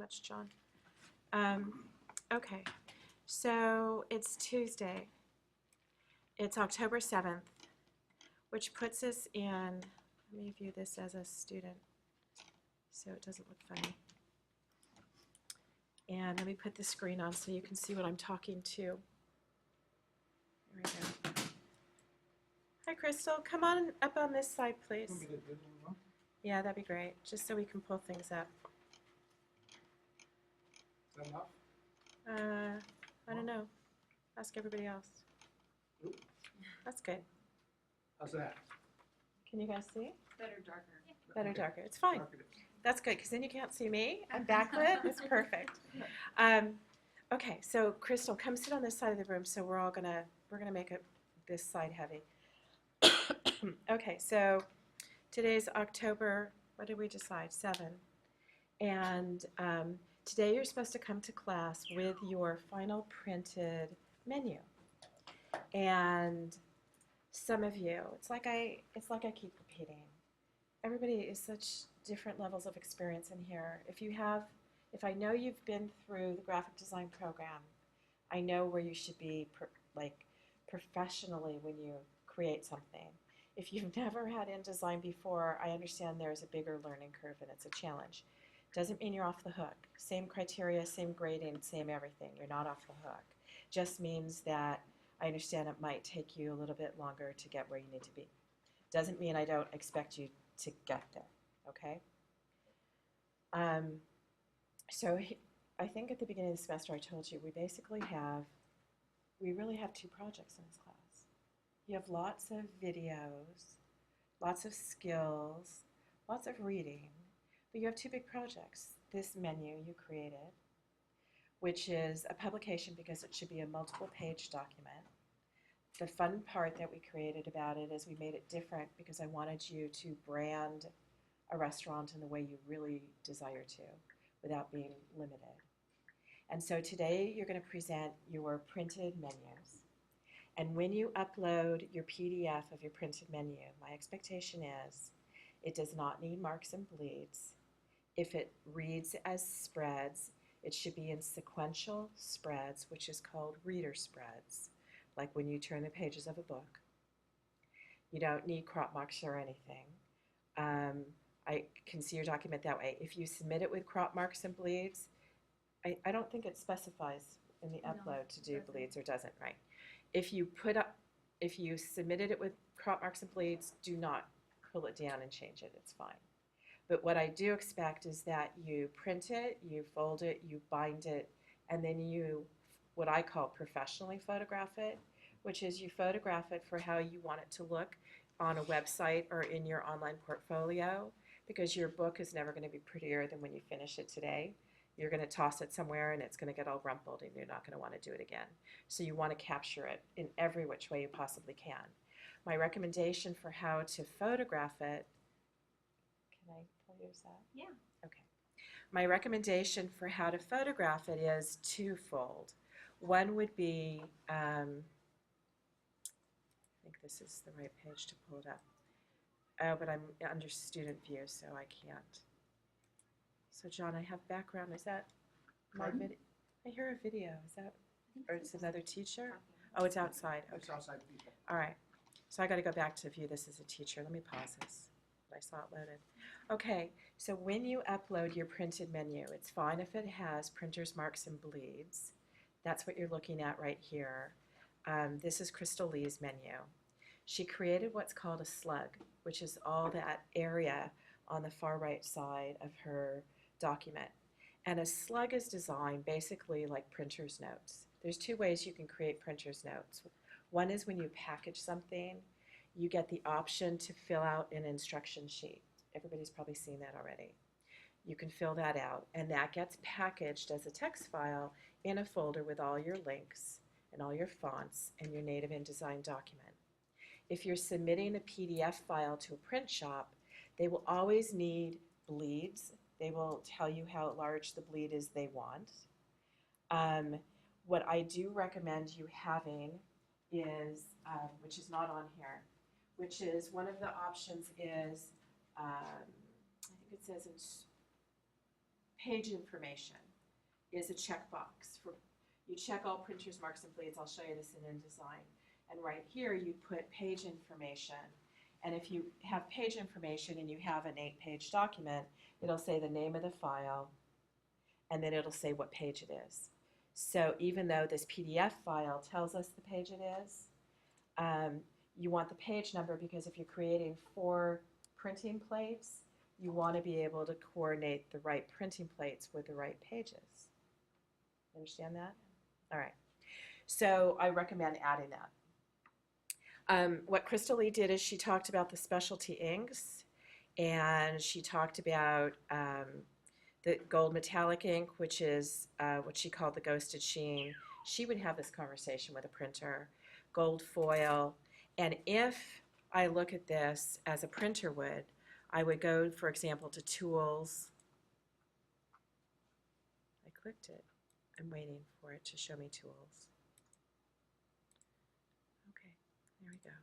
much, John. Okay, so it's Tuesday. It's October 7th, which puts us in, let me view this as a student so it doesn't look funny. And let me put the screen on so you can see what I'm talking to. There we go. Hi, Crystal. Come on up on this side, please. Yeah, that'd be great, just so we can pull things up. Is that enough? I don't know. Ask everybody else. Oop. That's good. How's that? Can you guys see? Better darker. Better, Okay. darker. It's fine. Darker it is. That's good, because then you can't see me. I'm backlit. It's perfect. Okay, so Crystal, come sit on this side of the room. So we're gonna make this side heavy. Okay, so today's October. What did we decide? 7. And today you're supposed to come to class with your final printed menu. And some of you, it's like I keep repeating. Everybody is such different levels of experience in here. If I know you've been through the graphic design program, I know where you should be professionally when you create something. If you've never had InDesign before, I understand there's a bigger learning curve and it's a challenge. Doesn't mean you're off the hook. Same criteria, same grading, same everything. You're not off the hook. Just means that I understand it might take you a little bit longer to get where you need to be. Doesn't mean I don't expect you to get there, okay? So I think at the beginning of the semester I told you we really have 2 projects in this class. You have lots of videos, lots of skills, lots of reading, but you have 2 big projects. This menu you created, which is a publication because it should be a multiple page document. The fun part that we created about it is we made it different because I wanted you to brand a restaurant in the way you really desire to without being limited. And so today you're going to present your printed menus. And when you upload your PDF of your printed menu, my expectation is it does not need marks and bleeds. If it reads as spreads, it should be in sequential spreads, which is called reader spreads, like when you turn the pages of a book. You don't need crop marks or anything. I can see your document that way. If you submit it with crop marks and bleeds, I don't think it specifies in the upload to do bleeds or doesn't, right? If you submitted it with crop marks and bleeds, do not pull it down and change it. It's fine. But what I do expect is that you print it, you fold it, you bind it, and then you, what I call professionally photograph it, which is you photograph it for how you want it to look on a website or in your online portfolio, because your book is never going to be prettier than when you finish it today. You're going to toss it somewhere and it's going to get all rumpled and you're not going to want to do it again. So you want to capture it in every which way you possibly can. My recommendation for how to photograph it, can I pull yours out? Yeah. Okay. My recommendation for how to photograph it is twofold. One would be, I think this is the right page to pull it up. Oh, but I'm under student view, so I can't. So John, I have background. Is that my video? I hear a video. Is that, or it's another teacher? Oh, it's outside. Okay. It's outside people. All right. So I got to go back to view this as a teacher. Let me pause this. I saw it loaded. Okay. So when you upload your printed menu, it's fine if it has printers, marks, and bleeds. That's what you're looking at right here. This is Crystal Lee's menu. She created what's called a slug, which is all that area on the far right side of her document. And a slug is designed basically like printer's notes. There's 2 ways you can create printer's notes. One is when you package something, you get the option to fill out an instruction sheet. Everybody's probably seen that already. You can fill that out, and that gets packaged as a text file in a folder with all your links and all your fonts and your native InDesign document. If you're submitting a PDF file to a print shop, they will always need bleeds. They will tell you how large the bleed is they want. What I do recommend you having is, which is not on here, which is one of the options is, I think it says it's page information is a checkbox. You check all printers, marks, and bleeds. I'll show you this in InDesign. And right here, you put page information. And if you have page information and you have an 8-page document, it'll say the name of the file, and then it'll say what page it is. So even though this PDF file tells us the page it is, you want the page number because if you're creating 4 printing plates, you want to be able to coordinate the right printing plates with the right pages. Understand that? All right. So I recommend adding that. What Crystal Lee did is she talked about the specialty inks, and she talked about the gold metallic ink, which is what she called the ghosted sheen. She would have this conversation with a printer. Gold foil. And if I look at this as a printer would, I would go, for example, to Tools. I clicked it. I'm waiting for it to show me Tools. Okay, there we go.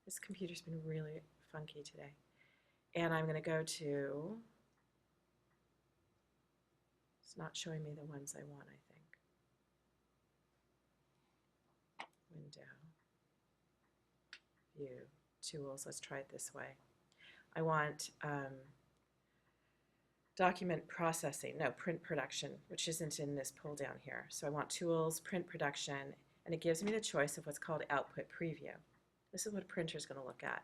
This computer's been really funky today. And I'm going to go to, it's not showing me the ones I want, I think. Window, View, Tools. Let's try it this way. I want document processing, no, print production, which isn't in this pull down here. So I want Tools, Print Production, and it gives me the choice of what's called Output Preview. This is what a printer is going to look at.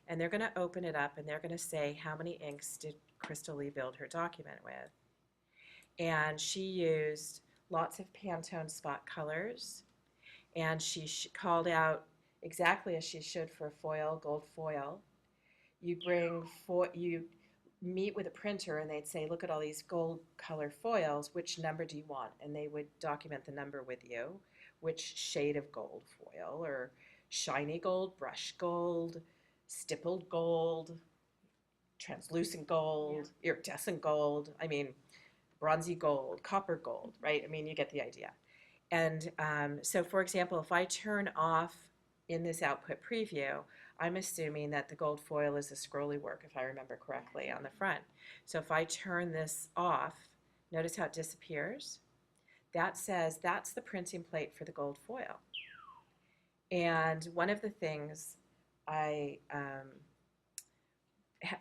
And they're going to open it up and they're going to say how many inks did Crystal Lee build her document with. And she used lots of Pantone spot colors, and she called out exactly as she should for foil, gold foil. You meet with a printer and they'd say, look at all these gold color foils, which number do you want? And they would document the number with you, which shade of gold foil, or shiny gold, brush gold, stippled gold, translucent gold, iridescent gold, I mean, bronzy gold, copper gold, right? I mean, you get the idea. And so, for example, if I turn off in this output preview, I'm assuming that the gold foil is a scrolly work, if I remember correctly, on the front. So if I turn this off, notice how it disappears? That says that's the printing plate for the gold foil. And one of the things I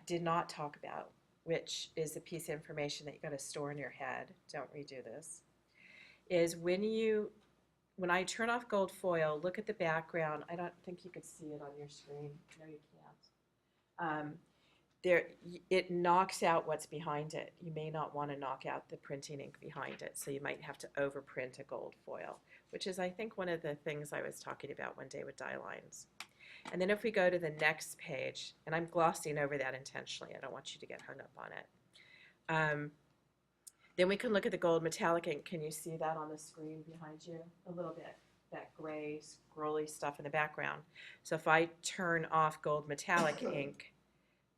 did not talk about, which is a piece of information that you got to store in your head, don't redo this, is when I turn off gold foil, look at the background. I don't think you could see it on your screen. No, you can't. It knocks out what's behind it. You may not want to knock out the printing ink behind it, so you might have to overprint a gold foil, which is, I think, one of the things I was talking about one day with die lines. And then if we go to the next page, and I'm glossing over that intentionally, I don't want you to get hung up on it. Then we can look at the gold metallic ink. Can you see that on the screen behind you? A little bit, that gray, scrolly stuff in the background. So if I turn off gold metallic ink,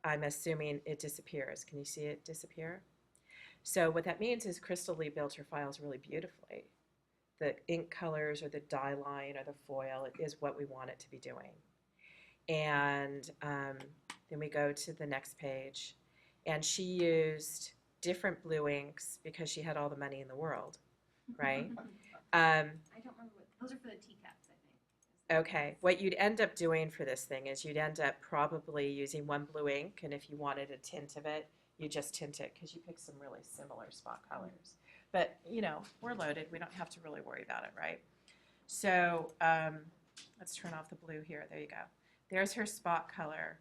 I'm assuming it disappears. Can you see it disappear? So what that means is Crystal Lee built her files really beautifully. The ink colors or the die line or the foil is what we want it to be doing. And then we go to the next page. And she used different blue inks because she had all the money in the world, right? I don't remember what, those are for the teacups, I think. Okay, what you'd end up doing for this thing is you'd end up probably using one blue ink, and if you wanted a tint of it, you just tint it because you pick some really similar spot colors. But, you know, we're loaded. We don't have to really worry about it, right? So let's turn off the blue here. There you go. There's her spot color.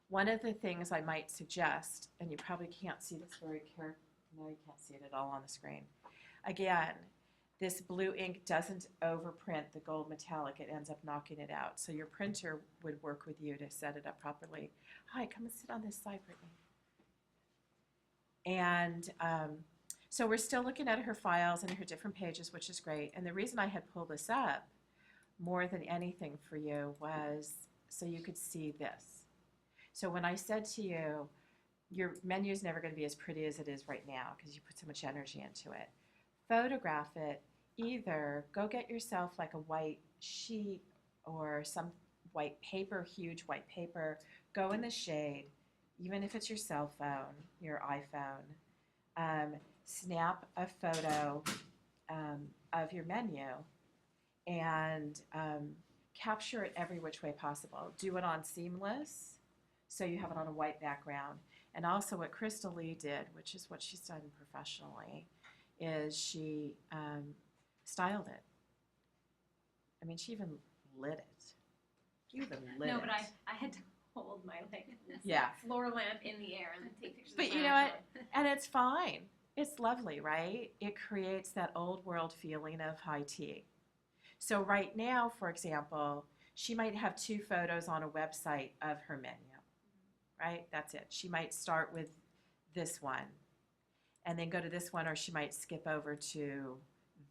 One of the things I might suggest, and you probably can't see this very carefully, no, you can't see it at all on the screen. Again, this blue ink doesn't overprint the gold metallic. It ends up knocking it out. So your printer would work with you to set it up properly. Hi, come and sit on this side, Brittany. And so we're still looking at her files and her different pages, which is great. And the reason I had pulled this up more than anything for you was so you could see this. So when I said to you, your menu is never going to be as pretty as it is right now because you put so much energy into it, photograph it. Either go get yourself like a white sheet or some white paper, huge white paper, go in the shade, even if it's your cell phone, your iPhone, snap a photo of your menu and capture it every which way possible. Do it on Seamless, so you have it on a white background. And also what Crystal Lee did, which is what she's done professionally, is she styled it. I mean, she even lit it. She even lit No, it. but I had to hold my Yeah. floor lamp in the air and then take pictures. But of you my know what? iPhone. And it's fine. It's lovely, right? It creates that old world feeling of high tea. So right now, for example, she might have 2 photos on a website of her menu, right? That's it. She might start with this one and then go to this one, or she might skip over to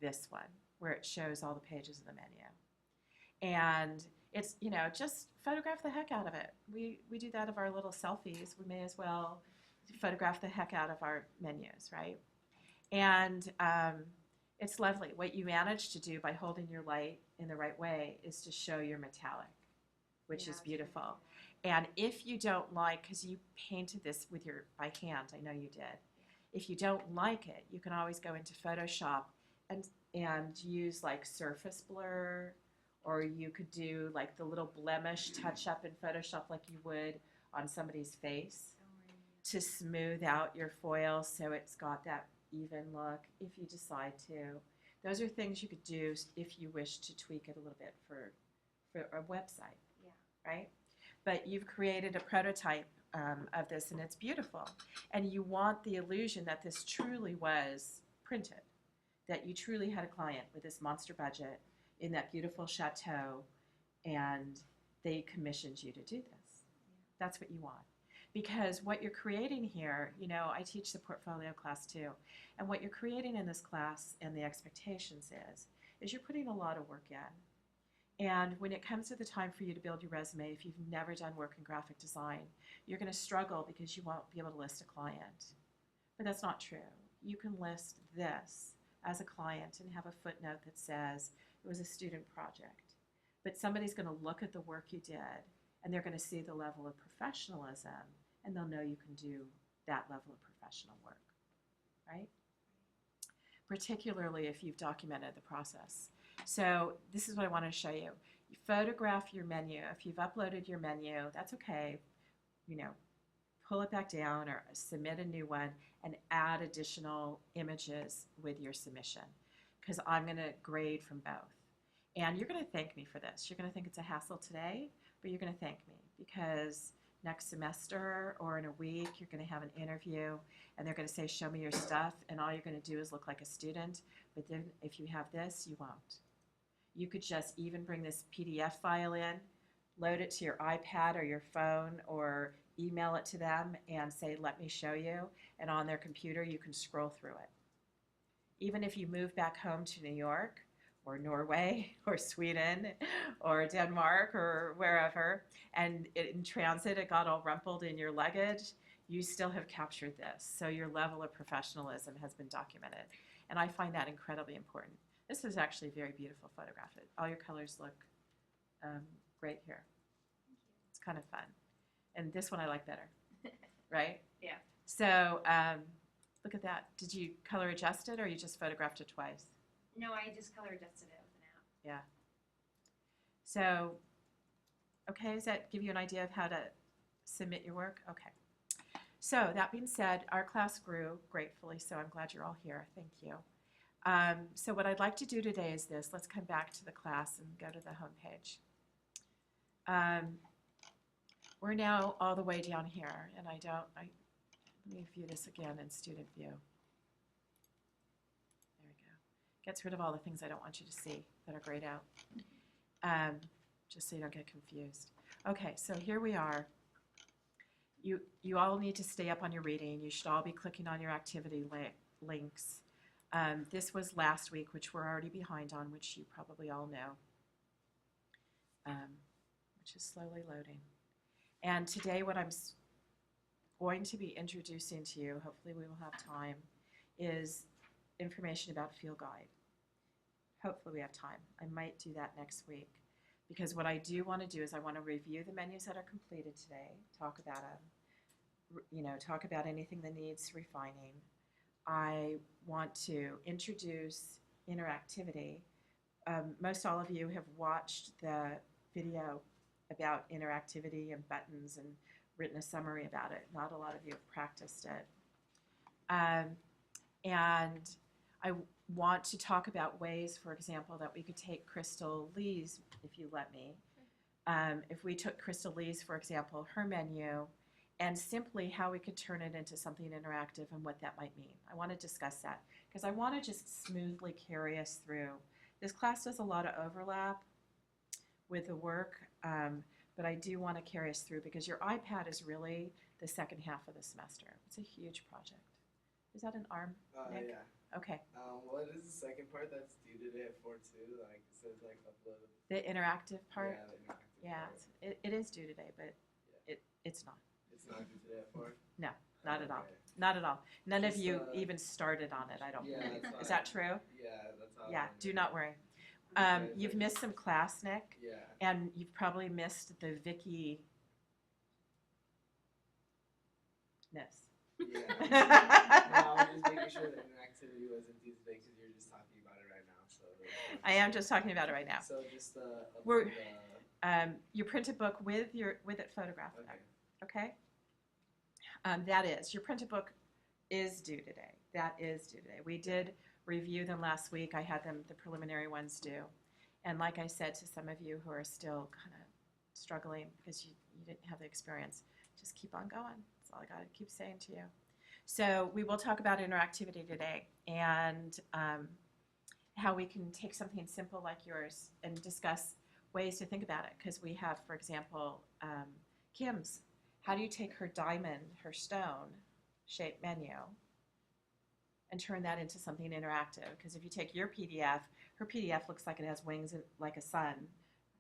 this one where it shows all the pages of the menu. And it's, just photograph the heck out of it. We do that of our little selfies. We may as well photograph the heck out of our menus, right? And it's lovely. What you manage to do by holding your light in the right way is to show your metallic, which is beautiful. And if you don't like, because you painted this by hand, I know you did. If you don't like it, you can always go into Photoshop and use like surface blur, or you could do like the little blemish touch up in Photoshop like you would on somebody's face to smooth out your foil so it's got that even look if you decide to. Those are things you could do if you wish to tweak it a little bit for a website, right? But you've created a prototype of this, and it's beautiful. And you want the illusion that this truly was printed, that you truly had a client with this monster budget in that beautiful chateau, and they commissioned you to do this. That's what you want. Because what you're creating here, I teach the portfolio class too, and what you're creating in this class and the expectations is you're putting a lot of work in. And when it comes to the time for you to build your resume, if you've never done work in graphic design, you're going to struggle because you won't be able to list a client. But that's not true. You can list this as a client and have a footnote that says it was a student project. But somebody's going to look at the work you did, and they're going to see the level of professionalism, and they'll know you can do that level of professional work, right? Particularly if you've documented the process. So this is what I want to show you. You photograph your menu. If you've uploaded your menu, that's okay. Pull it back down or submit a new one and add additional images with your submission, because I'm going to grade from both. And you're going to thank me for this. You're going to think it's a hassle today, but you're going to thank me because next semester or in a week, you're going to have an interview and they're going to say, show me your stuff. And all you're going to do is look like a student. But then if you have this, you won't. You could just even bring this PDF file in, load it to your iPad or your phone, or email it to them and say, let me show you. And on their computer, you can scroll through it. Even if you move back home to New York or Norway or Sweden or Denmark or wherever, and in transit it got all rumpled in your luggage, you still have captured this. So your level of professionalism has been documented. And I find that incredibly important. This is actually a very beautiful photograph. All your colors look great here. It's kind of fun. And this one I like better, right? Yeah. So look at that. Did you color adjust it or you just photographed it twice? No, I just color adjusted it with an app. Yeah. So, okay, does that give you an idea of how to submit your work? Okay. So that being said, our class grew gratefully, so I'm glad you're all here. Thank you. So what I'd like to do today is this. Let's come back to the class and go to the home page. We're now all the way down here, and let me view this again in student view. There we go. Gets rid of all the things I don't want you to see that are grayed out, just so you don't get confused. Okay, so here we are. You all need to stay up on your reading. You should all be clicking on your activity links. This was last week, which we're already behind on, which you probably all know, which is slowly loading. And today what I'm going to be introducing to you, hopefully we will have time, is information about Field Guide. Hopefully we have time. I might do that next week, because what I do want to do is I want to review the menus that are completed today, talk about them, talk about anything that needs refining. I want to introduce interactivity. Most all of you have watched the video about interactivity and buttons and written a summary about it. Not a lot of you have practiced it. And I want to talk about ways, for example, that we could take Crystal Lee's, if you let me. If we took Crystal Lee's, for example, her menu, and simply how we could turn it into something interactive and what that might mean. I want to discuss that because I want to just smoothly carry us through. This class does a lot of overlap with the work, but I do want to carry us through because your iPad is really the second half of the semester. It's a huge project. Is that an arm, Nick? Yeah. Okay. What is the second part that's due today at 4:2? Like it says like upload. The interactive part? Yeah, the interactive Yeah, part. it is due today, but it's not. It's not due today at 4? No, not at all. Okay. Not at all. None of Just, you even started on it, I don't Yeah, believe. that's Is fine. that true? Yeah, that's how. Yeah, do not worry. Okay, You've thank missed some class, Nick, Yeah. and you've probably missed the Vicky-ness. Yeah. No, I'm just making sure the interactivity wasn't due today because you're just talking about it right now. So. I am just talking about it right now. So just We're- upload Your printed book with it photographed. okay. Okay? That is, your printed book is due today. That is due today. We did review them last week. I had them, the preliminary ones due. And like I said to some of you who are still kind of struggling because you didn't have the experience, just keep on going. That's all I got to keep saying to you. So we will talk about interactivity today and how we can take something simple like yours and discuss ways to think about it. Because we have, for example, Kim's. How do you take her diamond, her stone-shaped menu, and turn that into something interactive? Because if you take your PDF, her PDF looks like it has wings like a sun,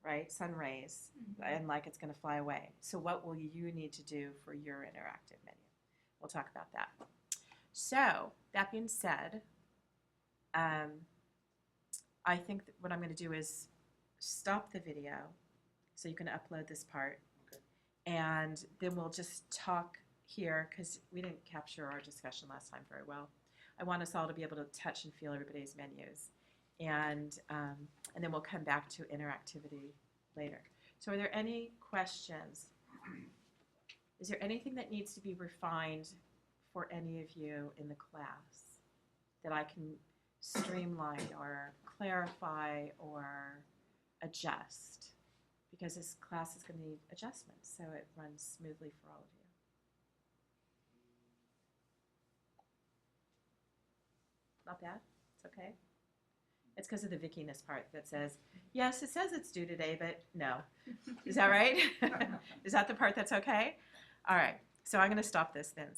right? Sun rays, and like it's going to fly away. So what will you need to do for your interactive menu? We'll talk about that. So that being said, I think that what I'm going to do is stop the video so you can upload this part. Okay. And then we'll just talk here because we didn't capture our discussion last time very well. I want us all to be able to touch and feel everybody's menus. And then we'll come back to interactivity later. So are there any questions? Is there anything that needs to be refined for any of you in the class that I can streamline or clarify or adjust? Because this class is going to need adjustments so it runs smoothly for all of you. Not bad? It's okay? It's because of the Vicky-ness part that says, yes, it says it's due today, but no. Is that right? Is that the part that's okay? All right. So I'm going to stop this then.